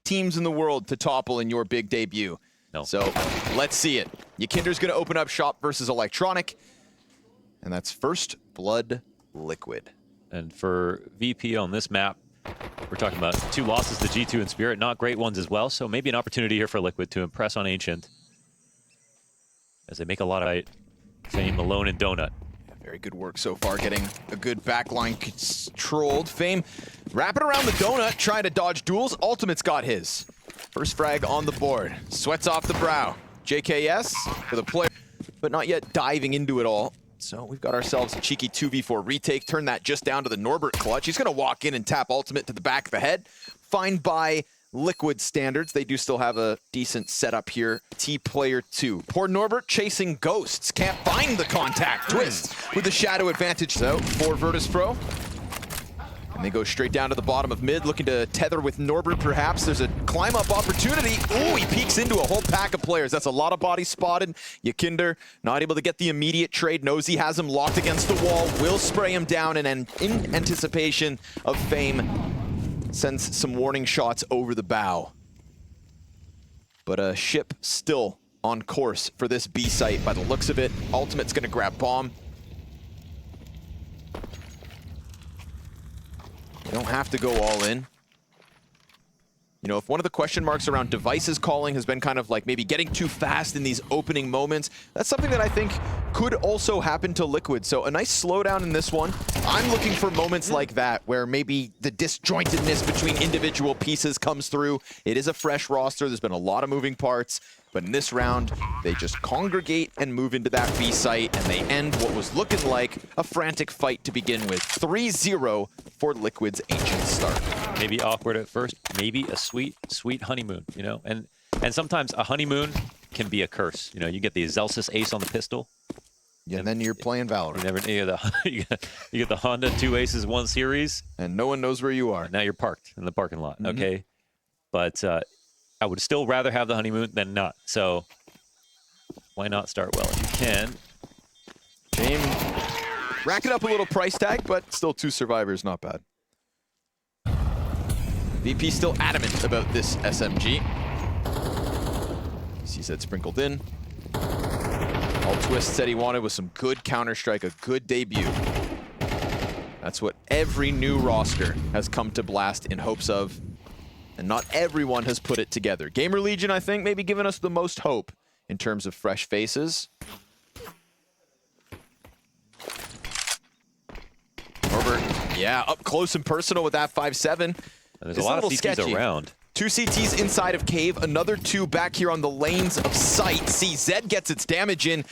teams in the world to topple in your big debut. No. So let's see it. Yakinder's going to open up shop versus Electronic. And that's first blood Liquid. And for VP on this map, we're talking about 2 losses to G2 and Spirit, not great ones as well. So maybe an opportunity here for Liquid to impress on Ancient as they make a lot of Fame alone and Donut. Very good work so far, getting a good backline controlled. Fame wrapping around the donut, trying to dodge duels. Ultimate's got his. First frag on the board. Sweats off the brow. JKS for the player, but not yet diving into it all. So we've got ourselves a cheeky 2v4 retake. Turn that just down to the Norbert clutch. He's going to walk in and tap ultimate to the back of the head. Fine by Liquid standards. They do still have a decent setup here. T-player 2. Poor Norbert chasing ghosts. Can't find the contact. Twist with the shadow advantage. So for Virtus.Pro. And they go straight down to the bottom of mid, looking to tether with Norbert perhaps. There's a climb-up opportunity. Ooh, he peeks into a whole pack of players. That's a lot of bodies spotted. Yakinder not able to get the immediate trade. Knows he has him locked against the wall. Will spray him down, and in anticipation of Fame, sends some warning shots over the bow. But a ship still on course for this B site by the looks of it. Ultimate's gonna grab bomb. You don't have to go all in. You know, if one of the question marks around devices calling has been kind of like maybe getting too fast in these opening moments, that's something that I think could also happen to Liquid. So a nice slowdown in this one. I'm looking for moments like that where maybe the disjointedness between individual pieces comes through. It is a fresh roster. There's been a lot of moving parts. But in this round, they just congregate and move into that B site, and they end what was looking like a frantic fight to begin with. 3-0 for Liquid's Ancient start. Maybe awkward at first, maybe a sweet, sweet honeymoon, you know? And sometimes a honeymoon can be a curse. You know, you get the Zelsis ace on the pistol. Yeah, and then you're playing Valorant. You get the Honda 2 aces 1 series. And no one knows where you are. Now you're parked in the parking lot, okay? But I would still rather have the honeymoon than not. So why not start well if you can? James racking up a little price tag, but still 2 survivors, not bad. VP still adamant about this SMG. Sees that sprinkled in. All Twist said he wanted was some good Counter-Strike, a good debut. That's what every new roster has come to Blast in hopes of. And not everyone has put it together. Gamer Legion, I think, maybe giving us the most hope in terms of fresh faces. Norbert, yeah, up close and personal with that 5-7. There's a lot of CTs sketchy around. 2 CTs inside of Cave, another 2 back here on the lanes of sight. CZ gets its damage in.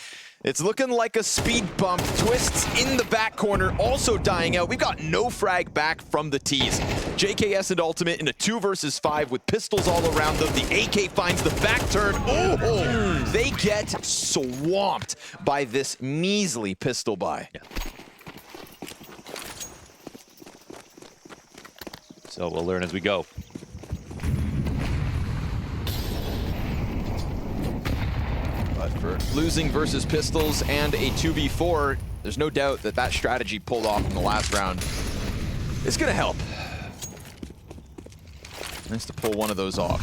It's looking like a speed bump. Twists in the back corner, also dying out. We've got no frag back from the T's. JKS and Ultimate in a 2 versus 5 with pistols all around them. The AK finds the back turn. Oh, they get swamped by this measly pistol buy. Yeah. So we'll learn as we go. But for losing versus pistols and a 2v4, there's no doubt that that strategy pulled off in the last round is going to help. Nice to pull one of those off.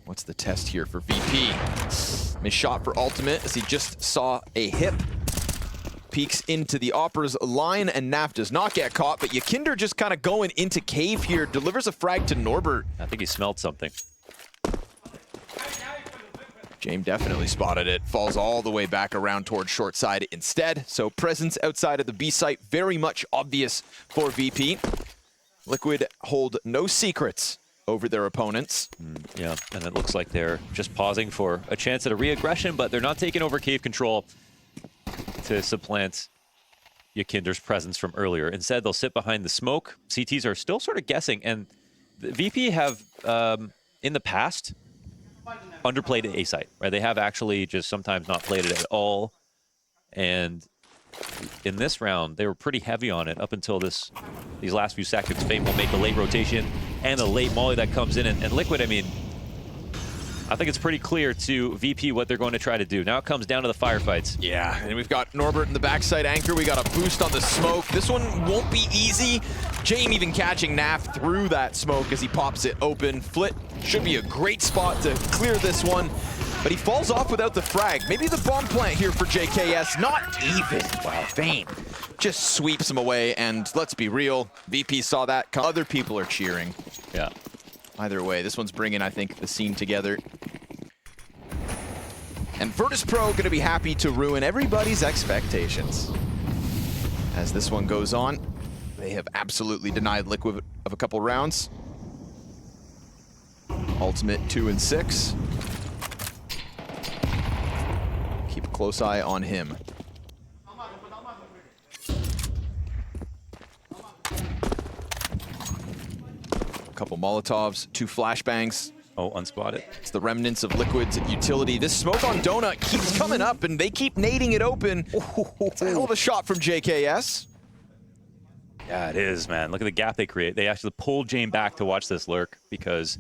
What's the test here for VP? Missed shot for Ultimate as he just saw a hip. Peeks into the Opera's line, and Naf does not get caught, but Yakinder just kind of going into Cave here, delivers a frag to Norbert. I think he smelled something. James definitely spotted it, falls all the way back around towards short side instead. So presence outside of the B site, very much obvious for VP. Liquid hold no secrets over their opponents. Yeah, and it looks like they're just pausing for a chance at a re-aggression, but they're not taking over Cave control to supplant Yakinder's presence from earlier. Instead, they'll sit behind the smoke. CTs are still sort of guessing, and the VP have, in the past, underplayed A site, right? They have actually just sometimes not played it at all. And in this round, they were pretty heavy on it up until these last few seconds. Fame will make the late rotation and the late molly that comes in. And Liquid, I mean, I think it's pretty clear to VP what they're going to try to do. Now it comes down to the firefights. Yeah, and we've got Norbert in the backside anchor. We got a boost on the smoke. This one won't be easy. Jame even catching Naf through that smoke as he pops it open. Flit should be a great spot to clear this one, but he falls off without the frag. Maybe the bomb plant here for JKS. Not even. Wow, Fame just sweeps him away, and let's be real, VP saw that. Other people are cheering. Yeah. Either way, this one's bringing, I think, the scene together. And Virtus.Pro going to be happy to ruin everybody's expectations. As this one goes on, they have absolutely denied Liquid of a couple rounds. Ultimate 2 and 6. Keep a close eye on him. Couple Molotovs, 2 flashbangs. Oh, unspotted. It's the remnants of Liquid's utility. This smoke on Donut keeps coming up, and they keep nading it open. It's a hell of a shot from JKS. Yeah, it is, man. Look at the gap they create. They actually pulled Jame back to watch this lurk because,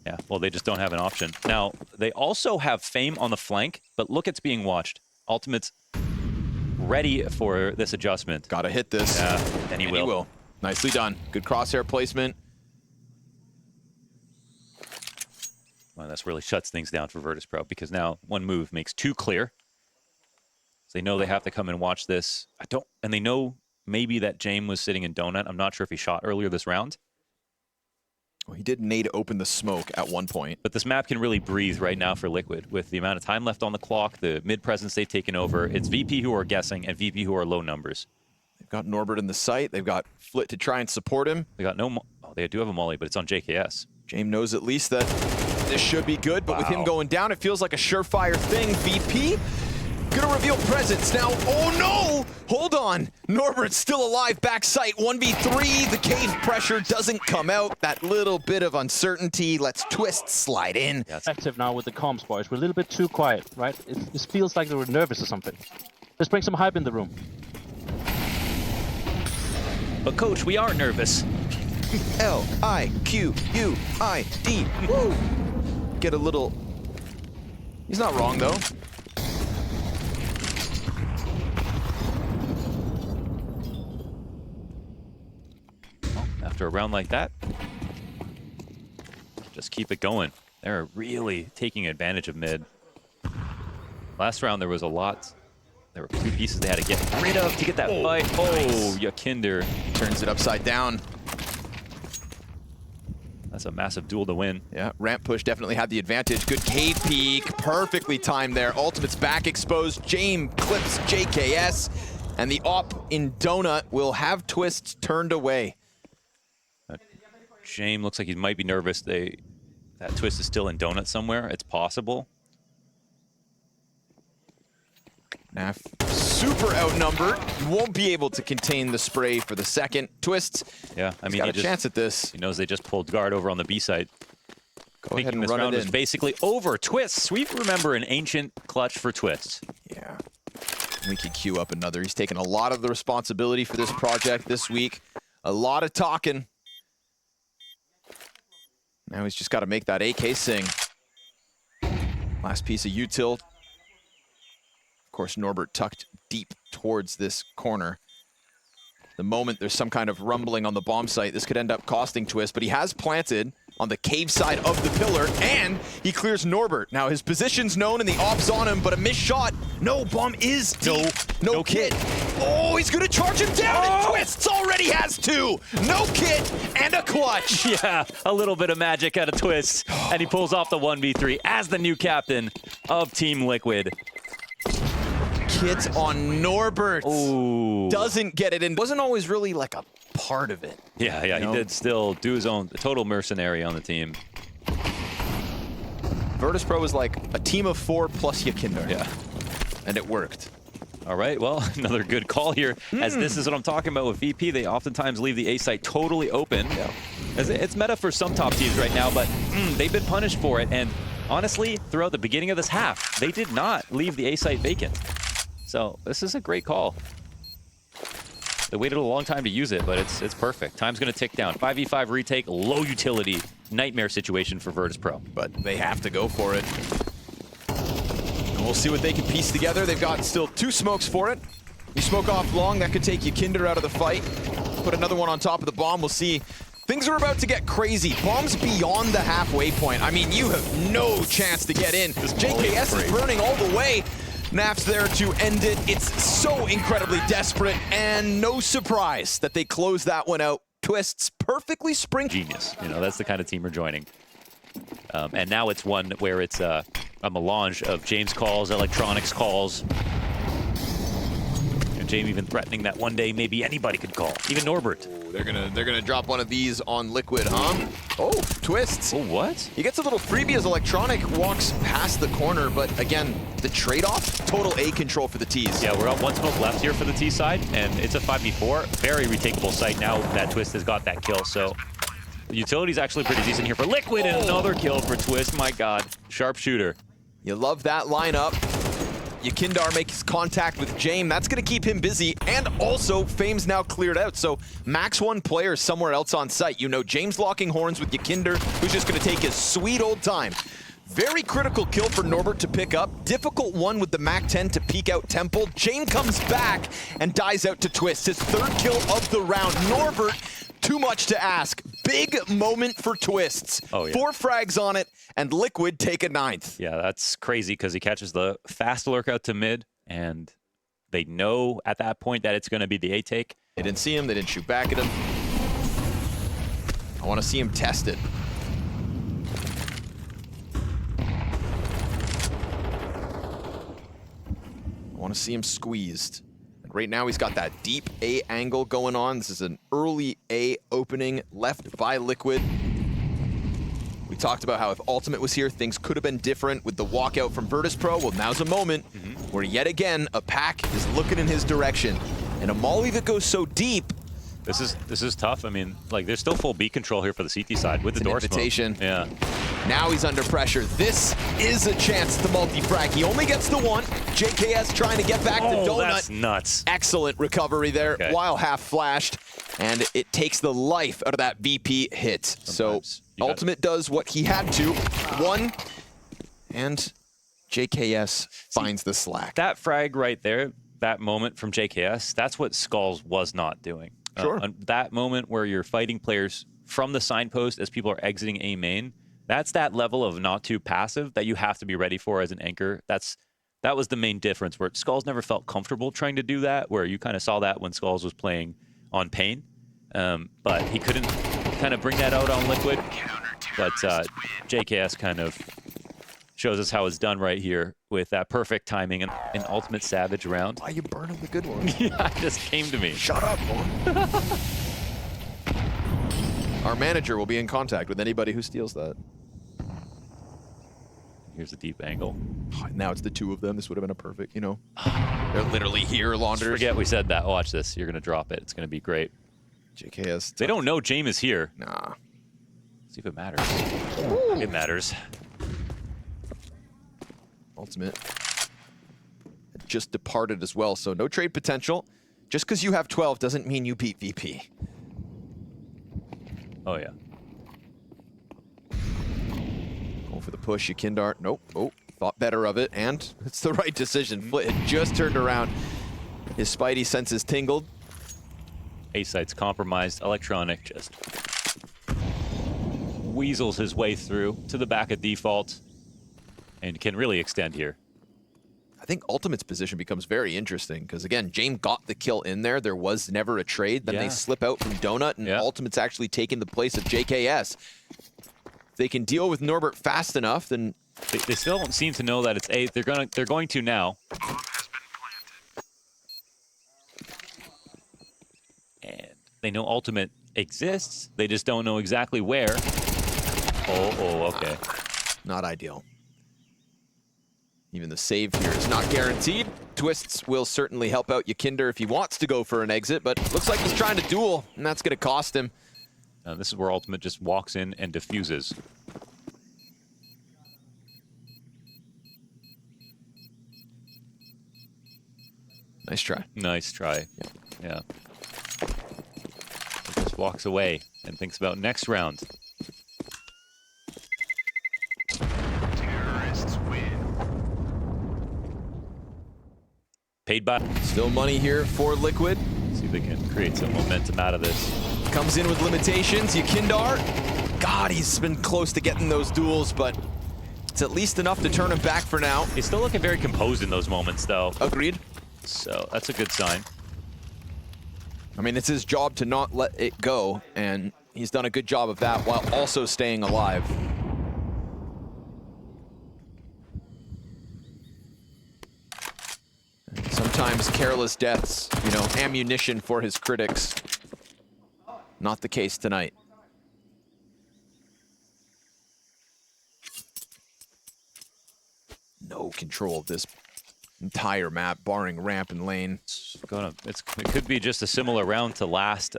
yeah, well, they just don't have an option. Now, they also have Fame on the flank, but look, it's being watched. Ultimate's ready for this adjustment. Gotta hit this. Yeah, and he will. Nicely done. Good crosshair placement. Well, this really shuts things down for Virtus.Pro because now one move makes 2 clear. So they know they have to come and watch this. And they know maybe that Jame was sitting in Donut. I'm not sure if he shot earlier this round. Well, he did nade open the smoke at one point. But this map can really breathe right now for Liquid. With the amount of time left on the clock, the mid presence they've taken over, it's VP who are guessing and VP who are low numbers. They've got Norbert in the site. They've got Flit to try and support him. They got no... Oh, they do have a molly, but it's on JKS. Jame knows at least that this should be good, but with him going down, it feels like a surefire thing. VP gonna reveal presence now. Oh no! Hold on. Norbert's still alive. Back sight 1v3. The cave pressure doesn't come out. That little bit of uncertainty lets Twist slide in. Yes. Active now with the comms, boys. We're a little bit too quiet, right? It feels like they were nervous or something. Let's bring some hype in the room. But coach, we are nervous. L-I-Q-U-I-D. Woo! Get a little... He's not wrong, though. Well, after a round like that, just keep it going. They're really taking advantage of mid. Last round, there was a lot. There were 2 pieces they had to get rid of to get that fight. Oh, nice. Yakinder Turns it upside down. That's a massive duel to win. Yeah, ramp push definitely had the advantage. Good cave peek, perfectly timed there. Ultimate's back exposed. Jame clips JKS, and the op in Donut will have Twist turned away. Jame looks like he might be nervous. That Twist is still in Donut somewhere. It's possible. Naf super outnumbered. Won't be able to contain the spray for the second. Twist, yeah, I mean, got a chance at this. He knows they just pulled guard over on the B side. Go ahead and this run round it is in. basically over. Twists. We remember an ancient clutch for Twists. Yeah. We could queue up another. He's taken a lot of the responsibility for this project this week. A lot of talking. Now he's just got to make that AK sing. Last piece of util. Of course, Norbert tucked deep towards this corner. The moment there's some kind of rumbling on the bomb site, this could end up costing Twist, but he has planted on the cave side of the pillar, and he clears Norbert. Now, his position's known and the op's on him, but a missed shot. No, bomb is deep. No kit. Oh, he's gonna charge him down, and Twists already has 2. No kit and a clutch. Yeah, a little bit of magic out of Twist, and he pulls off the 1v3 as the new captain of Team Liquid. Kit on Norbert. Ooh. Doesn't get it in. Wasn't always really like a part of it. Yeah, he did still do his own total mercenary on the team. Virtus.Pro was like a team of 4 plus Yakinder. Yeah. And it worked. All right, well, another good call here, as this is what I'm talking about with VP. They oftentimes leave the A site totally open. Yeah. It's meta for some top teams right now, but they've been punished for it. And honestly, throughout the beginning of this half, they did not leave the A site vacant. So this is a great call. They waited a long time to use it, but it's perfect. Time's going to tick down. 5v5 retake, low utility nightmare situation for Virtus.Pro. But they have to go for it. And we'll see what they can piece together. They've got still 2 smokes for it. You smoke off long, that could take Kinder out of the fight. Put another one on top of the bomb. We'll see. Things are about to get crazy. Bombs beyond the halfway point. I mean, you have no chance to get in. JKS is burning all the way. Naf's there to end it. It's so incredibly desperate, and no surprise that they close that one out. Twists perfectly spring. Genius. You know, that's the kind of team we're joining. And now it's one where it's a melange of James calls, electronics calls, and James even threatening that one day maybe anybody could call, even Norbert. They're gonna drop one of these on Liquid, huh? Oh, Twists. Oh, what? He gets a little freebie as Electronic walks past the corner, but again, the trade-off, total A control for the T's. Yeah, we're on 1 smoke left here for the T side, and it's a 5v4. Very retakeable site now that Twist has got that kill, so the utility's actually pretty decent here for Liquid, and another kill for Twist. My God, sharpshooter. You love that lineup. Yakindar makes contact with Jame. That's going to keep him busy. And also, Fame's now cleared out. So max 1 player somewhere else on site. You know, James locking horns with Yakinder, who's just going to take his sweet old time. Very critical kill for Norbert to pick up. Difficult one with the MAC-10 to peek out Temple. Jame comes back and dies out to Twist. His 3rd kill of the round. Norbert, too much to ask. Big moment for Twists. Oh, yeah. 4 frags on it, and Liquid take a 9th. Yeah, that's crazy because he catches the fast lurk out to mid, and they know at that point that it's going to be the A take. They didn't see him. They didn't shoot back at him. I want to see him test it. I want to see him squeezed. Right now, he's got that deep A angle going on. This is an early A opening left by Liquid. We talked about how if Ultimate was here, things could have been different with the walkout from Virtus.Pro. Well, now's a moment where yet again, a pack is looking in his direction. And a molly that goes so deep. This is tough. I mean, like, there's still full B control here for the CT side with the door invitation. Smoke. Yeah. Now he's under pressure. This is a chance to multi-frag. He only gets the 1. JKS trying to get back to Donut. That's nuts. Excellent recovery there, Okay. while half flashed. And it takes the life out of that VP hit. Sometimes So Ultimate does what he had to. 1, and JKS finds the slack. That frag right there, that moment from JKS, that's what Skulls was not doing. Sure. That moment where you're fighting players from the signpost as people are exiting A main, that's that level of not too passive that you have to be ready for as an anchor. That was the main difference, where Skulls never felt comfortable trying to do that, where you kind of saw that when Skulls was playing on Pain. But he couldn't kind of bring that out on Liquid. But JKS kind of shows us how it's done right here with that perfect timing and an ultimate savage round. Why you burning the good one? Yeah, it just came to me. Shut up, boy. Our manager will be in contact with anybody who steals that. Here's a deep angle. Now it's the 2 of them. This would have been a perfect, you know. They're literally here, Launders. Forget we said that. Watch this. You're going to drop it. It's going to be great. JKS. They don't know James is here. Nah. See if it matters. It matters. Ultimate just departed as well, so no trade potential. Just because you have 12 doesn't mean you beat VP. Oh, yeah. Going for the push, Yakindar. Nope. Oh, thought better of it, and it's the right decision. Flit had just turned around. His spidey senses tingled. A site's compromised. Electronic just weasels his way through to the back of default and can really extend here. I think Ultimate's position becomes very interesting because, again, Jame got the kill in there. There was never a trade. Then they slip out from Donut, and Ultimate's actually taking the place of JKS. If they can deal with Norbert fast enough, then... They still don't seem to know that it's A. They're going to now. And they know Ultimate exists. They just don't know exactly where. Oh, okay. Not ideal. Even the save here is not guaranteed. Twists will certainly help out Yakinder if he wants to go for an exit, but looks like he's trying to duel, and that's going to cost him. This is where Ultimate just walks in and diffuses. Nice try. Nice try. Yeah. Just walks away and thinks about next round. paid by. Still money here for Liquid. See if they can create some momentum out of this. Comes in with limitations. Yakindar, God, he's been close to getting those duels, but it's at least enough to turn him back for now. He's still looking very composed in those moments, though. Agreed. So that's a good sign. I mean, it's his job to not let it go, and he's done a good job of that while also staying alive. Sometimes careless deaths, you know, ammunition for his critics. Not the case tonight. No control of this entire map, barring ramp and lane. It could be just a similar round to last,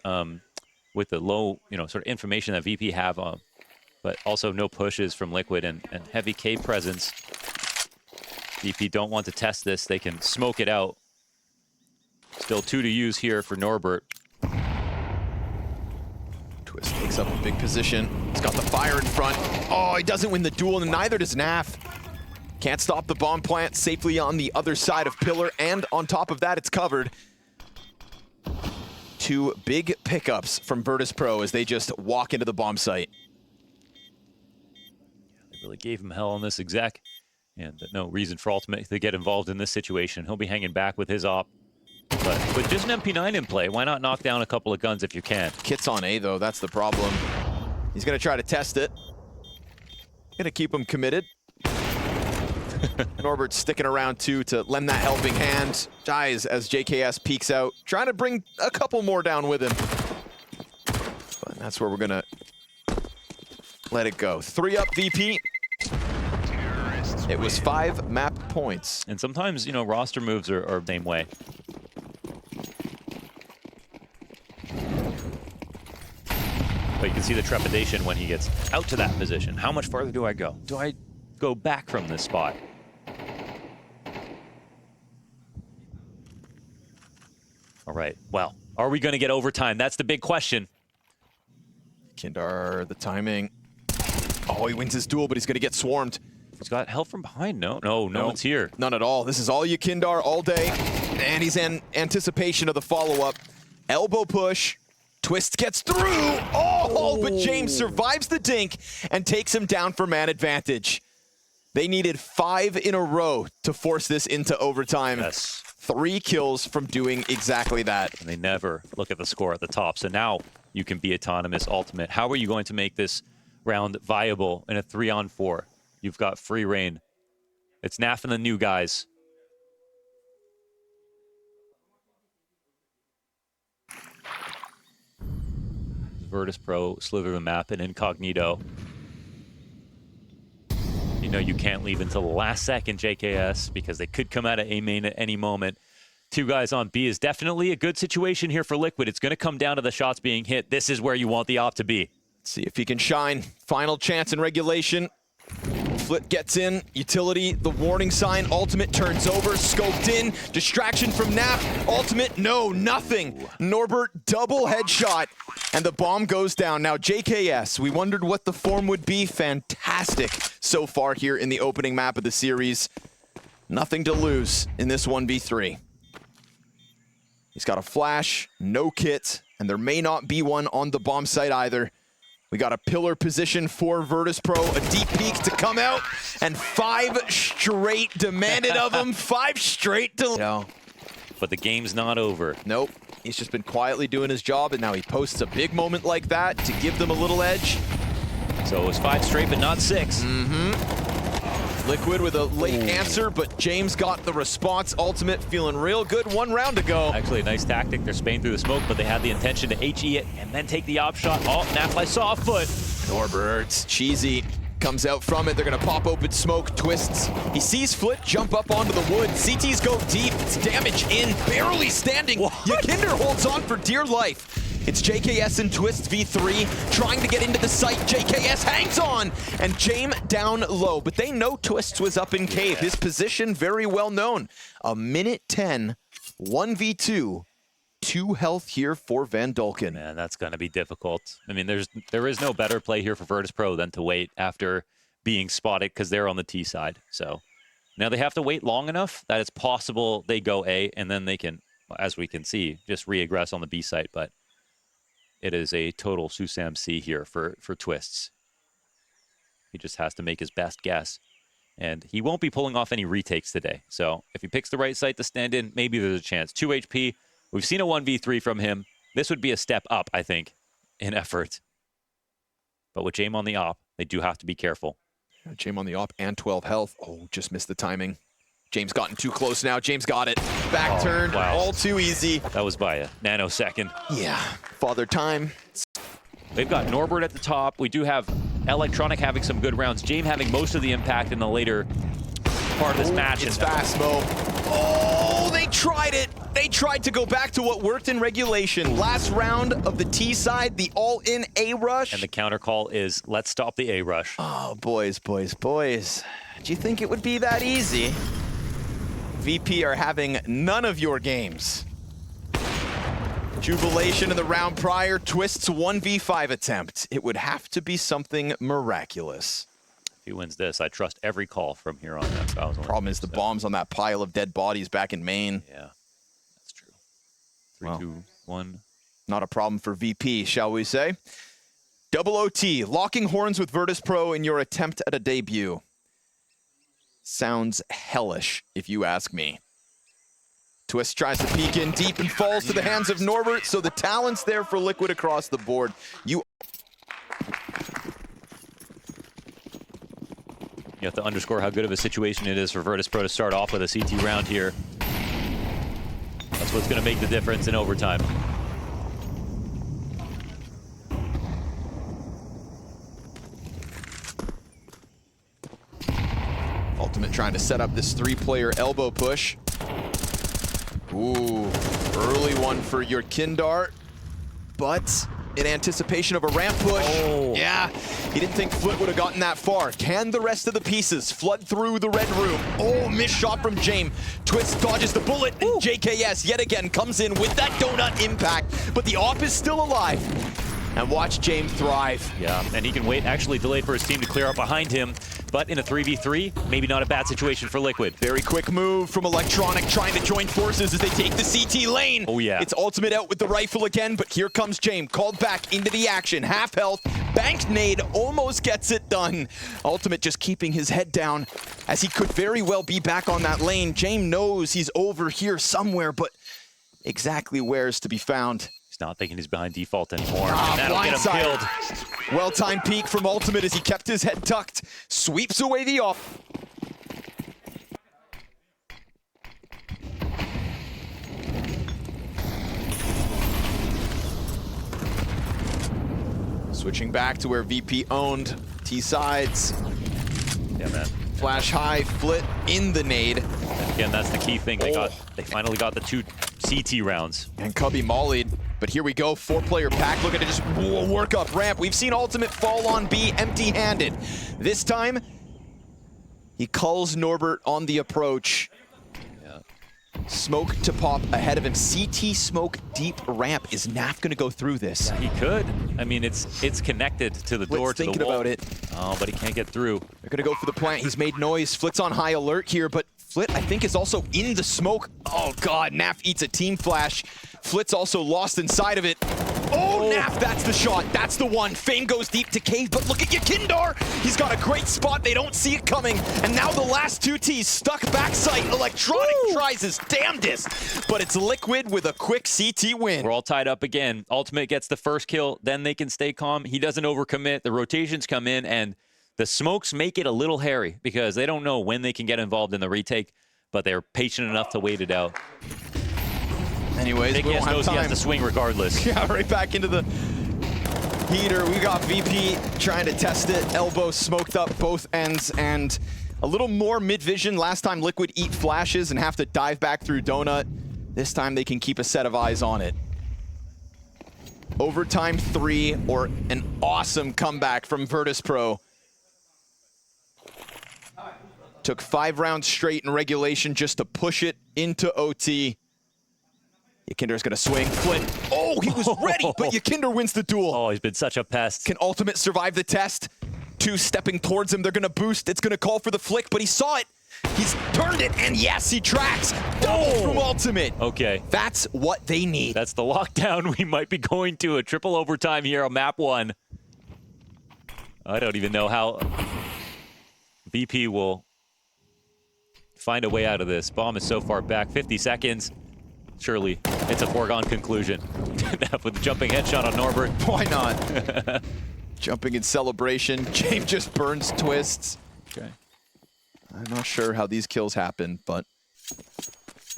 with the low, you know, sort of information that VP have on, but also no pushes from Liquid and heavy K presence. VP don't want to test this. They can smoke it out. Still 2 to use here for Norbert. Twist takes up a big position. He's got the fire in front. Oh, he doesn't win the duel, and neither does Naf. Can't stop the bomb plant safely on the other side of Pillar, and on top of that, it's covered. 2 big pickups from Virtus.Pro as they just walk into the bomb site. They really gave him hell on this exec, and no reason for Ultimate to get involved in this situation. He'll be hanging back with his op. But with just an MP9 in play, why not knock down a couple of guns if you can? Kit's on A, though. That's the problem. He's going to try to test it. Going to keep him committed. Norbert's sticking around, too, to lend that helping hand. Dies as JKS peeks out, trying to bring a couple more down with him. But that's where we're going to let it go. 3 up VP. It was 5 map points. And sometimes, you know, roster moves are the same way. But you can see the trepidation when he gets out to that position. How much farther do I go? Do I go back from this spot? All right, well, are we going to get overtime? That's the big question. Kindar, the timing. Oh, he wins his duel, but he's going to get swarmed. He's got help from behind. No one's here. None at all. This is all Yakindar all day. And he's in anticipation of the follow-up. Elbow push. Twist gets through. Oh, but James survives the dink and takes him down for man advantage. They needed 5 in a row to force this into overtime. Yes. 3 kills from doing exactly that. And they never look at the score at the top. So now you can be autonomous ultimate. How are you going to make this round viable in a 3-on-4? You've got free reign. It's Naf and the new guys. Virtus.Pro sliver the map and incognito. You know you can't leave until the last second, JKS, because they could come out of A main at any moment. 2 guys on B is definitely a good situation here for Liquid. It's going to come down to the shots being hit. This is where you want the op to be. Let's see if he can shine. Final chance in regulation. Flit gets in, utility, the warning sign, ultimate turns over, scoped in, distraction from Nap, ultimate, no, nothing. Norbert, double headshot, and the bomb goes down. Now JKS, we wondered what the form would be. Fantastic so far here in the opening map of the series. Nothing to lose in this 1v3. He's got a flash, no kit, and there may not be one on the bomb site either. We got a pillar position for Virtus.Pro, a deep peek to come out, and 5 straight demanded of him. 5 straight to... No. But the game's not over. Nope. He's just been quietly doing his job, and now he posts a big moment like that to give them a little edge. So it was 5 straight, but not 6. Mm-hmm. Liquid with a late answer, but James got the response. Ultimate feeling real good. 1 round to go. Actually, a nice tactic. They're spaying through the smoke, but they had the intention to HE it and then take the op shot. Oh, Nafli saw a foot. Norbert, cheesy, comes out from it. They're going to pop open smoke, twists. He sees Flit jump up onto the wood. CTs go deep. It's damage in, barely standing. Yakinder holds on for dear life. It's JKS and Twist v3 trying to get into the site. JKS hangs on and James down low, but they know Twist was up in cave. His position very well known. A minute 10, 1v2, 2 health here for Van Dolken. Man, that's going to be difficult. I mean, there is no better play here for Virtus.Pro than to wait after being spotted because they're on the T side. So Now they have to wait long enough that it's possible they go A, and then they can, as we can see, just re-aggress on the B site. But it is a total Susam C here for Twists. He just has to make his best guess. And he won't be pulling off any retakes today. So if he picks the right site to stand in, maybe there's a chance. 2 HP. We've seen a 1v3 from him. This would be a step up, I think, in effort. But with James on the op, they do have to be careful. James on the op and 12 health. Oh, just missed the timing. James gotten too close now. James got it. Back turn. Wow. All too easy. That was by a nanosecond. Yeah. Father time. They've got Norbert at the top. We do have Electronic having some good rounds. James having most of the impact in the later part of this match. It's fast, Mo. Oh, they tried it. They tried to go back to what worked in regulation. Last round of the T side, the all-in A rush. And the counter call is, let's stop the A rush. Oh, boys. Do you think it would be that easy? VP are having none of your games. Jubilation in the round prior, Twist's 1v5 attempt. It would have to be something miraculous. If he wins this, I trust every call from here on out. Problem is the bombs on that pile of dead bodies back in main. Yeah, that's true. 3, 2, 1. Not a problem for VP, shall we say? Double OT, locking horns with Virtus.Pro in your attempt at a debut. Sounds hellish, if you ask me. Twist tries to peek in deep and falls to the hands of Norbert, so the talent's there for Liquid across the board. You have to underscore how good of a situation it is for Virtus.Pro to start off with a CT round here. That's what's going to make the difference in overtime. Ultimate trying to set up this 3-player elbow push. Ooh, early one for your Kindar, but in anticipation of a ramp push. Oh. Yeah, he didn't think Flit would have gotten that far. Can the rest of the pieces flood through the red room? Oh, missed shot from James. Twist dodges the bullet, and JKS yet again comes in with that donut impact, but the op is still alive. And watch James thrive. Yeah, and he can wait, actually delayed for his team to clear up behind him. But in a 3v3, maybe not a bad situation for Liquid. Very quick move from Electronic, trying to join forces as they take the CT lane. Oh yeah. It's ultimate out with the rifle again, but here comes James, called back into the action. Half health, banked nade, almost gets it done. Ultimate just keeping his head down, as he could very well be back on that lane. James knows he's over here somewhere, but exactly where is to be found. He's not thinking he's behind default anymore. And that'll get him killed. Well-timed peek from Ultimate as he kept his head tucked. Sweeps away the off. Switching back to where VP owned. T-sides. Yeah, man. Flash high, Flit in the nade. And again, that's the key thing. They finally got the 2 CT rounds. And Cubby mollied. But here we go, 4-player pack looking to just work up ramp. We've seen Ultimate fall on B empty-handed. This time, he culls Norbert on the approach. Yeah. Smoke to pop ahead of him. CT smoke deep ramp. Is Naf gonna go through this? He could. I mean, it's connected to the door, to the wall. Thinking about it. Oh, but he can't get through. They're gonna go for the plant. He's made noise. Flit's on high alert here, but Flit, I think, is also in the smoke. Oh God, Naf eats a team flash. Flit's also lost inside of it. Oh, Naf, that's the shot. That's the one. Fame goes deep to Cave, but look at Yakindar. He's got a great spot. They don't see it coming. And now the last 2 Ts stuck backside. Electronic tries his damnedest, but it's Liquid with a quick CT win. We're all tied up again. Ultimate gets the first kill, then they can stay calm. He doesn't overcommit. The rotations come in, and the smokes make it a little hairy because they don't know when they can get involved in the retake, but they're patient enough to wait it out. Anyways, we don't have knows time. He has to swing regardless. Yeah, right back into the heater. We got VP trying to test it. Elbow smoked up both ends, and a little more mid-vision. Last time Liquid eat flashes and have to dive back through Donut. This time they can keep a set of eyes on it. Overtime 3, or an awesome comeback from Virtus.Pro. Took 5 rounds straight in regulation just to push it into OT. Yakinder's gonna swing, Flit. Oh, he was ready, but Yakinder wins the duel. Oh, he's been such a pest. Can Ultimate survive the test? 2 stepping towards him, they're gonna boost. It's gonna call for the flick, but he saw it. He's turned it, and yes, he tracks. Double from Ultimate. Okay. That's what they need. That's the lockdown. We might be going to a triple overtime here on map 1. I don't even know how VP will find a way out of this. Bomb is so far back. 50 seconds. Surely it's a foregone conclusion. With the jumping headshot on Norbert. Why not? Jumping in celebration. James just burns twists. Okay. I'm not sure how these kills happen, but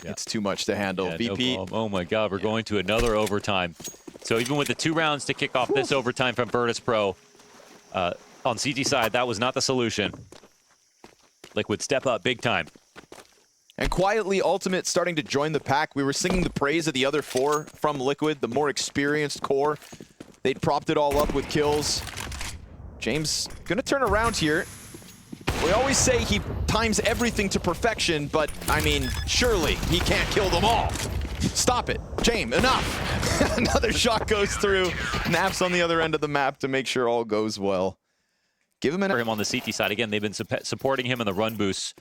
it's too much to handle. Yeah, VP. no, oh my God, we're going to another overtime. So even with the 2 rounds to kick off this overtime from Virtus.Pro, on CT side, that was not the solution. Liquid step up big time. And quietly, Ultimate starting to join the pack. We were singing the praise of the other 4 from Liquid, the more experienced core. They'd propped it all up with kills. James gonna turn around here. We always say he times everything to perfection, but I mean, surely he can't kill them all. Stop it, James, enough. Another shot goes through. Naps on the other end of the map to make sure all goes well. Give him For him on the CT side, again, they've been supporting him in the run boosts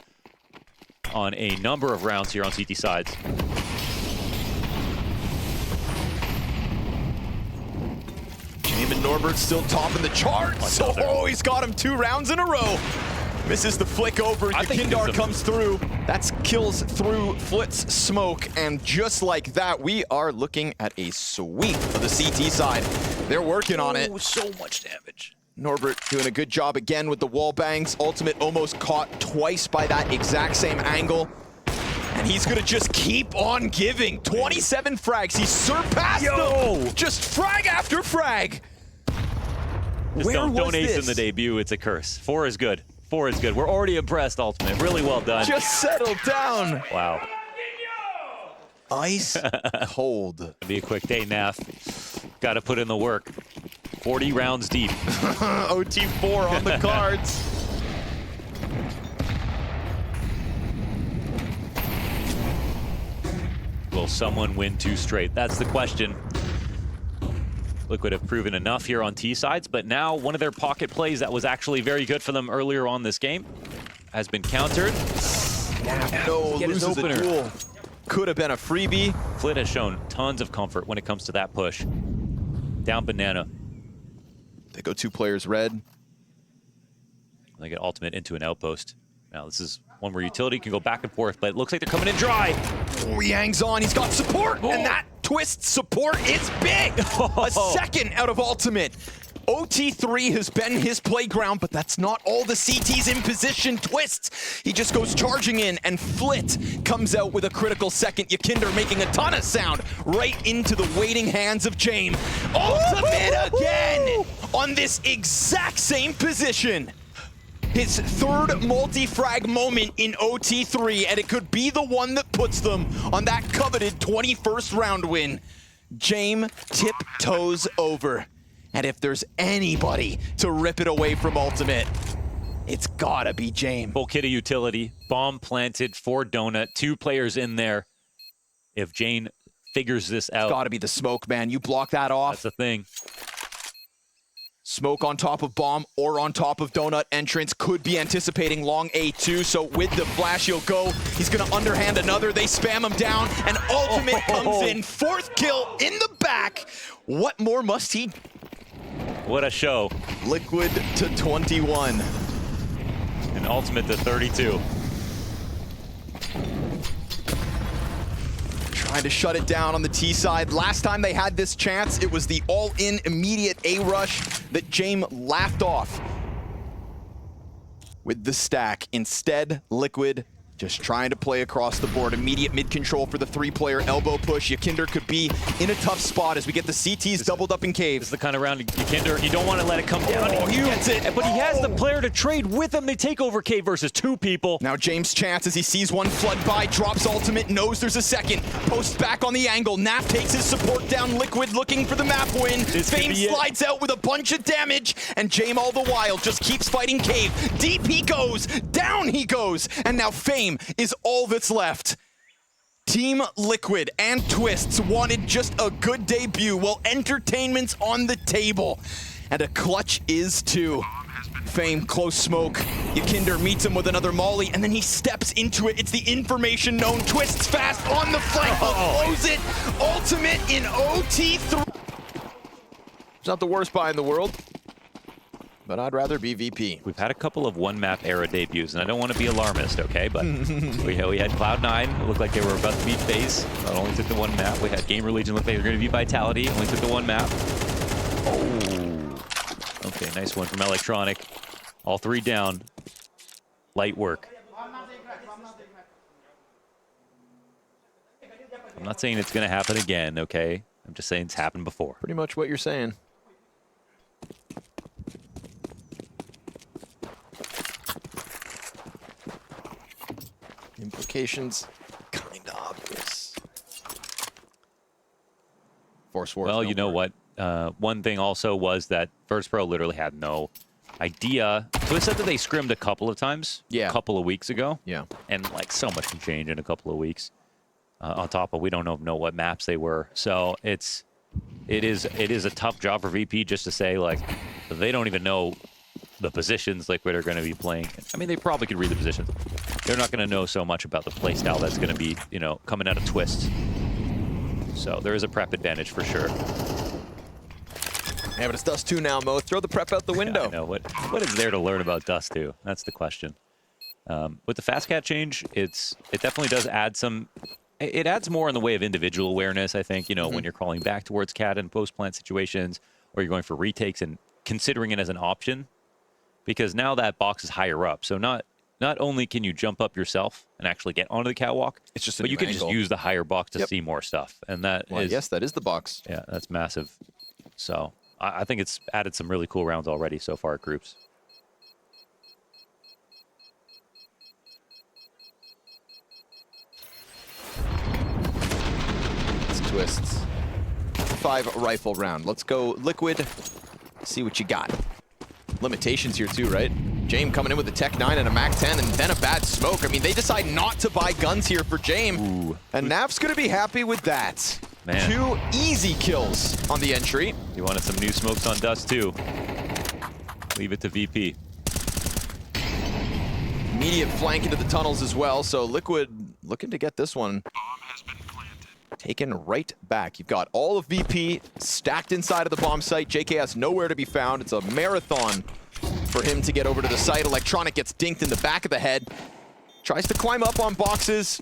on a number of rounds here on CT sides. James and Norbert still topping the charts. Oh, he's got him 2 rounds in a row. Misses the flick over. Yakindar comes through. That's kills through Flit's smoke. And just like that, we are looking at a sweep of the CT side. They're working on it. So much damage. Norbert doing a good job again with the wall bangs. Ultimate almost caught twice by that exact same angle. And he's gonna just keep on giving. 27 frags. He surpassed them. Just frag after frag. Just don't ace in the debut. It's a curse. 4 is good. 4 is good. We're already impressed, Ultimate. Really well done. Just settle down. Wow. Ice cold. It'll be a quick day, Naf. Got to put in the work. 40 rounds deep. OT4 on the cards. Will someone win 2 straight? That's the question. Liquid have proven enough here on T sides, but now one of their pocket plays that was actually very good for them earlier on this game has been countered. No, loses a duel. Could have been a freebie. Flit has shown tons of comfort when it comes to that push. Down banana. They go 2 players red. They get Ultimate into an outpost. Now this is one where utility can go back and forth, but it looks like they're coming in dry. Oh, he hangs on. He's got support, and that twist support is big. A second out of Ultimate. OT3 has been his playground, but that's not all the CTs in position. Twists. He just goes charging in, and Flit comes out with a critical second. Yakindar making a ton of sound right into the waiting hands of James. Ultimate again on this exact same position. His 3rd multi-frag moment in OT3, and it could be the one that puts them on that coveted 21st round win. James tiptoes over. And if there's anybody to rip it away from Ultimate, it's gotta be James. Full kit of utility, bomb planted for Donut, 2 players in there. If Jane figures this out. It's gotta be the smoke, man. You block that off. That's the thing. Smoke on top of bomb or on top of Donut entrance. Could be anticipating long A2, so with the flash he'll go. He's gonna underhand another. They spam him down, and Ultimate comes in. 4th kill in the back. What more must he? What a show. Liquid to 21. And Ultimate to 32. Trying to shut it down on the T side. Last time they had this chance, it was the all-in immediate A-rush that James laughed off with the stack. Instead, Liquid just trying to play across the board. Immediate mid-control for the 3-player elbow push. Yakindar could be in a tough spot as we get the CTs doubled up in cave. This is the kind of round Yakindar, you don't want to let it come down. He gets it. But he has the player to trade with him. They take over cave versus 2 people. Now James' chance as he sees one flood by, drops Ultimate, knows there's a second. Posts back on the angle. Naf takes his support down. Liquid looking for the map win. Fame slides out with a bunch of damage, and James all the while just keeps fighting cave. Deep he goes, down he goes, and now Fame is all that's left. Team Liquid and Twists wanted just a good debut. Well, entertainment's on the table, and a clutch is too. Fame, close smoke, Yakinder meets him with another molly, and then he steps into it. It's the information known. Twists fast on the flank, but blows it. Ultimate in OT3. It's not the worst buy in the world, but I'd rather be VP. We've had a couple of one-map era debuts, and I don't want to be alarmist, okay? But we had Cloud9. It looked like they were about to beat FaZe. Not only took the one map. We had Gamer Legion. Looked like they were going to beat Vitality. Only took the one map. Oh. Okay, nice one from Electronic. All three down. Light work. I'm not saying it's going to happen again, okay? I'm just saying it's happened before. Pretty much what you're saying. Implications kind of obvious. Force Wars. Well, you know what? One thing also was that Virtus.Pro literally had no idea. Twist said that they scrimmed a couple of times. Yeah. A couple of weeks ago. Yeah. And like so much can change in a couple of weeks. On top of we don't know what maps they were. So it is a tough job for VP just to say like they don't even know the positions Liquid are going to be playing. I mean, they probably could read the positions. They're not going to know so much about the playstyle that's going to be, you know, coming out of Twist. So there is a prep advantage for sure. Yeah, but it's Dust 2 now, Mo. Throw the prep out the window. Yeah, I know. What is there to learn about Dust 2? That's the question. With the fast cat change, it definitely does add some. It adds more in the way of individual awareness, I think. You know, when you're crawling back towards cat in post-plant situations, or you're going for retakes and considering it as an option, because now that box is higher up. So not only can you jump up yourself and actually get onto the catwalk, It's just a but you new can just angle. use the higher box to see more stuff, and that is Yes, that is the box. yeah, that's massive. So I think it's added some really cool rounds already so far at groups. It's Twists. 5 rifle round. Let's go Liquid. See what you got. Limitations here too, right? Jame coming in with a Tech 9 and a Mac 10 and then a bad smoke. I mean, they decide not to buy guns here for Jame. Ooh. And Naf's gonna be happy with that. Man. 2 easy kills on the entry. You wanted some new smokes on Dust too. Leave it to VP. Immediate flank into the tunnels as well, so Liquid looking to get this one taken right back. You've got all of VP stacked inside of the bomb site. JK has nowhere to be found. It's a marathon for him to get over to the site. Electronic gets dinked in the back of the head. Tries to climb up on boxes.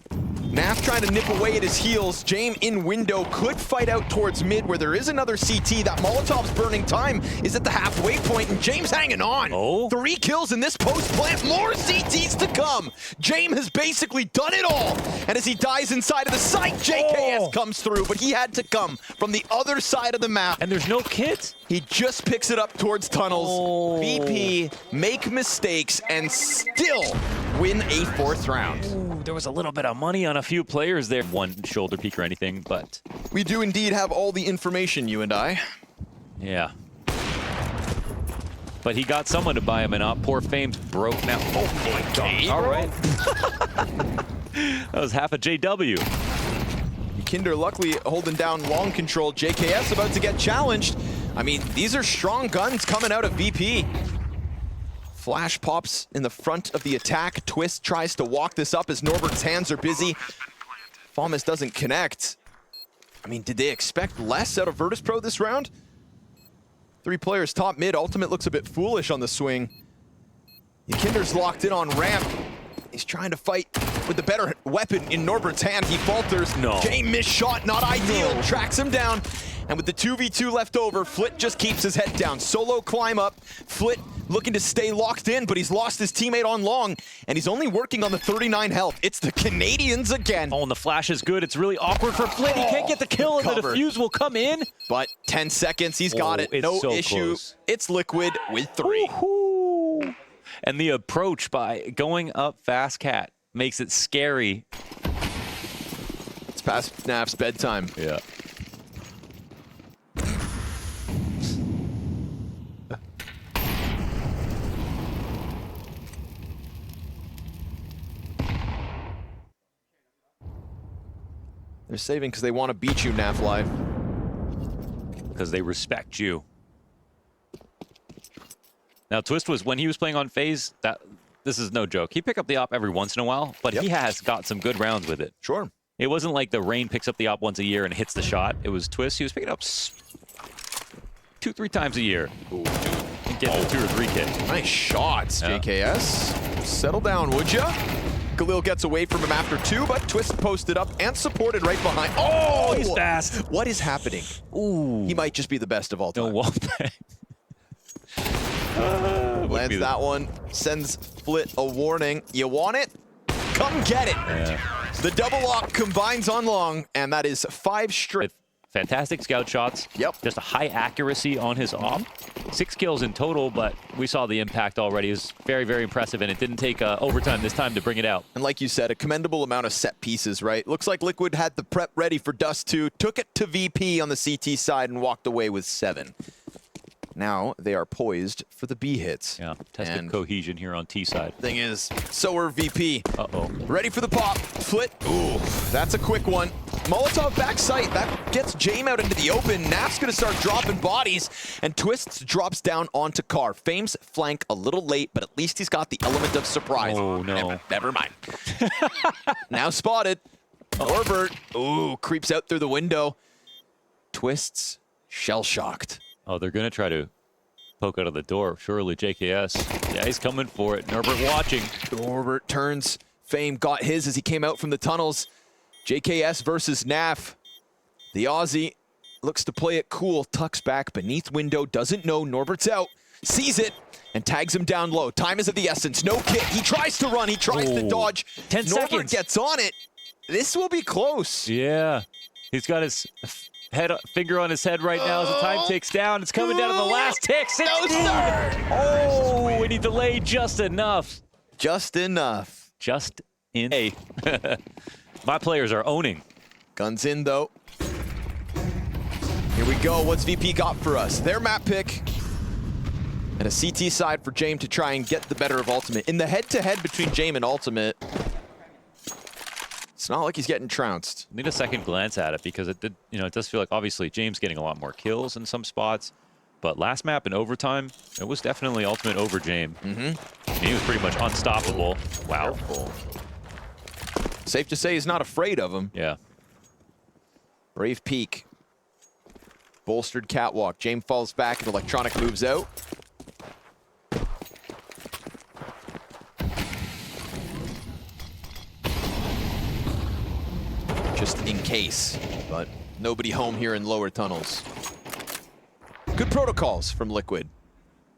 Naf trying to nip away at his heels. Jame in window could fight out towards mid where there is another CT. That Molotov's burning time is at the halfway point and Jame's hanging on. Oh. 3 kills in this post plant. More CTs to come. Jame has basically done it all. And as he dies inside of the site, JKS comes through, but he had to come from the other side of the map. And there's no kit. He just picks it up towards tunnels. Oh. VP make mistakes and still win a 4th round. Ooh, there was a little bit of money on a few players there. One shoulder peek or anything, but We do indeed have all the information, you and I. yeah. But he got someone to buy him an op. Poor Fame's broke now. Oh my god. All right. That was half a JW. Kinder luckily holding down long control. JKS about to get challenged. I mean, these are strong guns coming out of VP. Flash pops in the front of the attack. Twist tries to walk this up as Norbert's hands are busy. Falmus doesn't connect. I mean, did they expect less out of Virtus.Pro this round? 3 players top mid. Ultimate looks a bit foolish on the swing. Kinder's locked in on ramp. He's trying to fight with the better weapon in Norbert's hand. He falters. No. Jame missed shot, not ideal. Tracks him down. And with the 2v2 left over, Flit just keeps his head down. Solo climb up. Flit looking to stay locked in, but he's lost his teammate on long, and he's only working on the 39 health. It's the Canadians again. Oh, and the flash is good. It's really awkward for Flit. He can't get the kill, and the Cover. defuse will come in. But 10 seconds, he's got it. it's No so issue. close. It's Liquid with 3. Woohoo. And the approach by going up fast cat makes it scary. It's past Naf's bedtime. Yeah. They're saving because they want to beat you, Naf Live. Because they respect you. Now, Twist was, when he was playing on FaZe, this is no joke. He picked up the op every once in a while, but he has got some good rounds with it. Sure. It wasn't like the Rain picks up the op once a year and hits the shot. It was Twist. He was picking up 2-3 times a year. Ooh. And getting 2 or 3 kills. Nice shots, JKS. Settle down, would ya? Khalil gets away from him after 2, but Twist posted up and supported right behind. Oh, he's fast. What is happening? Ooh. He might just be the best of all time. No wall bang. Lands that one, sends Flit a warning. You want it? Come get it. Yeah. The double op combines on long, and that is 5 straight. With fantastic scout shots. Yep. Just a high accuracy on his op. 6 kills in total, but we saw the impact already. It was very, very impressive, and it didn't take overtime this time to bring it out. And like you said, a commendable amount of set pieces, right? Looks like Liquid had the prep ready for Dust 2, took it to VP on the CT side, and walked away with 7. Now they are poised for the B hits. Yeah, tested cohesion here on T side. Thing is, so are VP. Uh-oh. Ready for the pop. Flit. Ooh, that's a quick one. Molotov back sight. That gets Jame out into the open. Naf's going to start dropping bodies, and Twists drops down onto Car. Fame's flank a little late, but at least he's got the element of surprise. Oh, no. Never mind. Now spotted. Norbert. Ooh, creeps out through the window. Twists shell-shocked. Oh, they're going to try to poke out of the door. Surely JKS. Yeah, he's coming for it. Norbert watching. Norbert turns. Fame got his as he came out from the tunnels. JKS versus Naf. The Aussie looks to play it cool. Tucks back beneath window. Doesn't know Norbert's out. Sees it and tags him down low. Time is of the essence. No kick. He tries to run. He tries to dodge. 10 Norbert seconds. gets on it. This will be close. Yeah. He's got his finger on his head right now as the time ticks down. It's coming down to the last tick. 16. No, sir. Oh, and he delayed just enough. Just enough. Just in. Hey, my players are owning. Guns in, though. Here we go. What's VP got for us? Their map pick. And a CT side for Jame to try and get the better of Ultimate. In the head-to-head between Jame and Ultimate, it's not like he's getting trounced. I need a second glance at it because it did, it does feel like obviously James getting a lot more kills in some spots, but last map in overtime, it was definitely Ultimate over James. He was pretty much unstoppable. Wow. Careful. Safe to say he's not afraid of him. Yeah. Brave peek. Bolstered catwalk. James falls back and Electronic moves out. Just in case, but nobody home here in lower tunnels. Good protocols from Liquid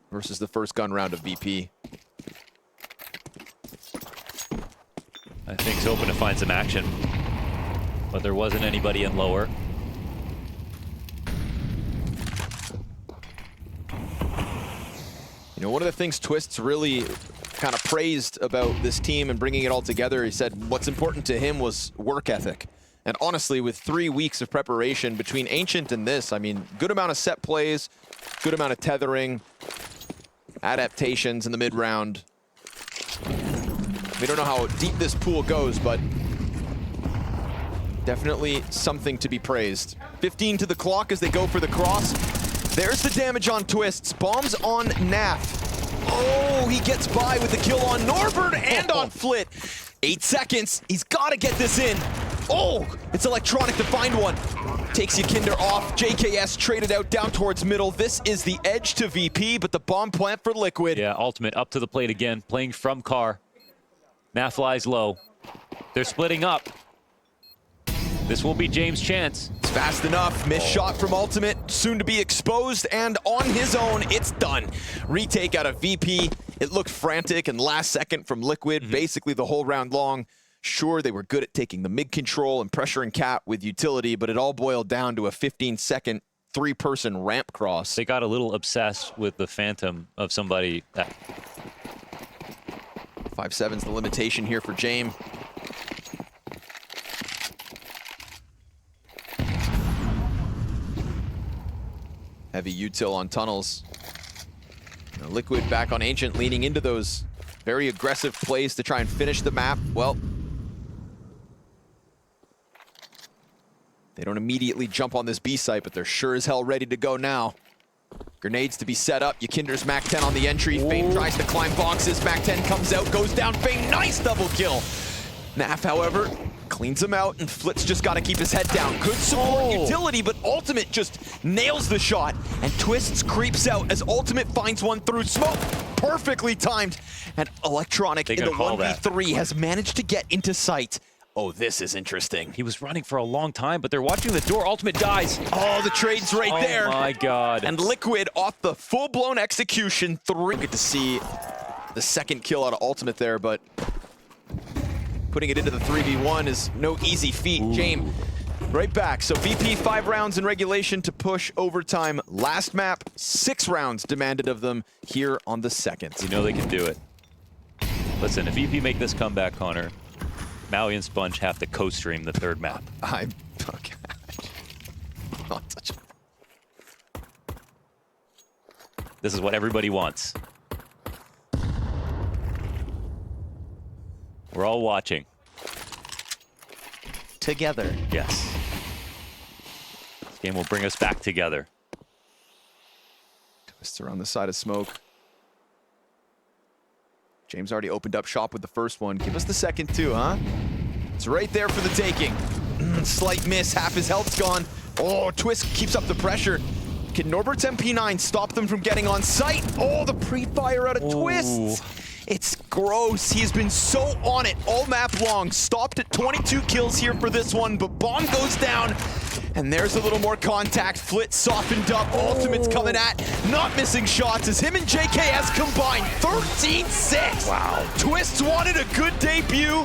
versus the first gun round of VP. I think he's hoping to find some action, but there wasn't anybody in lower. You know, one of the things Twists really kind of praised about this team and bringing it all together, he said what's important to him was work ethic. And honestly, with 3 weeks of preparation between Ancient and this, I mean, good amount of set plays, good amount of tethering, adaptations in the mid-round. We don't know how deep this pool goes, but definitely something to be praised. 15 to the clock as they go for the cross. There's the damage on Twists. Bombs on Naf. Oh, he gets by with the kill on Norbert and on Flit. 8 seconds. He's got to get this in. Oh, it's Electronic to find one. Takes Yakinder off. JKS traded out down towards middle. This is the edge to VP, but the bomb plant for Liquid. Yeah, Ultimate up to the plate again, playing from car. Naf lies low. They're splitting up. This will be James' chance. It's fast enough. Missed shot from Ultimate. Soon to be exposed, and on his own, it's done. Retake out of VP. It looked frantic and last second from Liquid, basically the whole round long. Sure, they were good at taking the mid control and pressuring Cat with utility, but it all boiled down to a 15-second three-person ramp cross. They got a little obsessed with the phantom of somebody that... 5-7's the limitation here for Jame. Heavy util on tunnels. Now Liquid back on Ancient, leaning into those very aggressive plays to try and finish the map. Well, they don't immediately jump on this B site, but they're sure as hell ready to go now. Grenades to be set up. Yakinder's Mac 10 on the entry. Fame tries to climb boxes. Mac 10 comes out, goes down. Fame, nice double kill. Naf, however, cleans him out, and Flitz just got to keep his head down. Good support utility, but Ultimate just nails the shot, and Twists creeps out as Ultimate finds one through smoke. Perfectly timed, and Electronic in the 1v3 has managed to get into sight. Oh, this is interesting. He was running for a long time, but they're watching the door. Ultimate dies. Oh, the trade's right there. Oh my God. And Liquid off the full-blown execution 3. Good to see the second kill out of Ultimate there, but putting it into the 3v1 is no easy feat. James, right back. So VP 5 rounds in regulation to push overtime. Last map, 6 rounds demanded of them here on the second. You know they can do it. Listen, if VP make this comeback, Connor, Maui and Sponge have to co-stream the third map. I'm okay. Not such a... This is what everybody wants. We're all watching. Together. Yes. This game will bring us back together. Twists around the side of smoke. James already opened up shop with the first one. Give us the second too, huh? It's right there for the taking. Slight miss, half his health's gone. Oh, Twist keeps up the pressure. Can Norbert's MP9 stop them from getting on site? Oh, the pre-fire out of Twist. It's gross. He has been so on it all map long. Stopped at 22 kills here for this one, but Bomb goes down. And there's a little more contact. Flit softened up. Ultimate's coming at. Not missing shots as him and JKS combined. 13-6. Wow. Twists wanted a good debut.